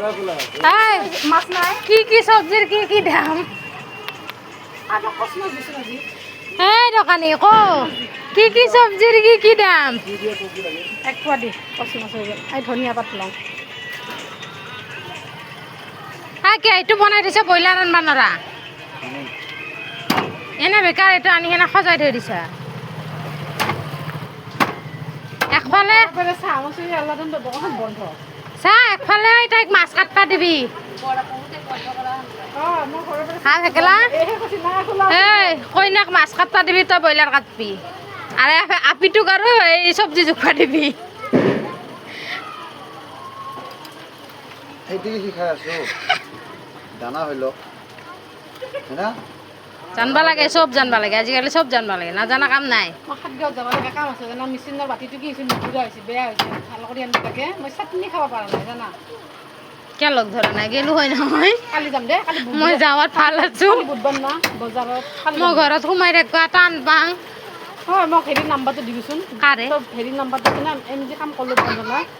এই মাছ নাই কি চব্জিৰ কি দাম আৰু কচমাছ দিছো আজি এই দোকানী ক কি চব্জিৰ কি দাম এক পোৱা দি কচমাছ হৈ গ'ল এই ধনিয়া পাত লওঁ কি এইটো বনাই দিছে ব্ৰইলাৰ আনবা নৰা এনে বেকাৰ এইটো আনি কেনে সজাই থৈ দিছা একফালে চাহ মচুৰি আলাদন দোকানখন বন্ধ চা একফালে তাইক মাছ কাটবা দিবি অঁ মই ঘৰৰ পৰা হা থেকেলা এইহে কৈছে নাই খোলা এই কইনাক মাছ কাটবা দিবি তই ব্ৰইলাৰ কাটবি আৰু আপিটোক আৰু এই চব্জি জোখা দিবি সেইটোকে শিকাই আছো দানা হৈ লওক হয়না জানবা লাগে চব জানবা লাগে আজিকালি চব জানবা লাগে নাজানা কাম নাই মই সাতগাঁৱত যাব লগা কাম আছে জানা মেচিনৰ বাতিটো কি হৈছে নুঘূৰা হৈছে বেয়া হৈছে ভাল কৰি আনিব লাগে মই চাটনি খাব পৰা নাই জানা কিয় লগ ধৰা নাই গেলো হয় নহয় কালি যাম দে কালি মই যাৱাত ভাল আছো কালি বুধবাৰ না বজাৰত কালি মই ঘৰত সোমাই থাকবা টান পাং হয় মোক হেৰি নাম্বাৰটো দিবিচোন কাৰে হেৰি নাম্বাৰটো কিনা এম যে কাম কৰিলোঁ বন্ধনা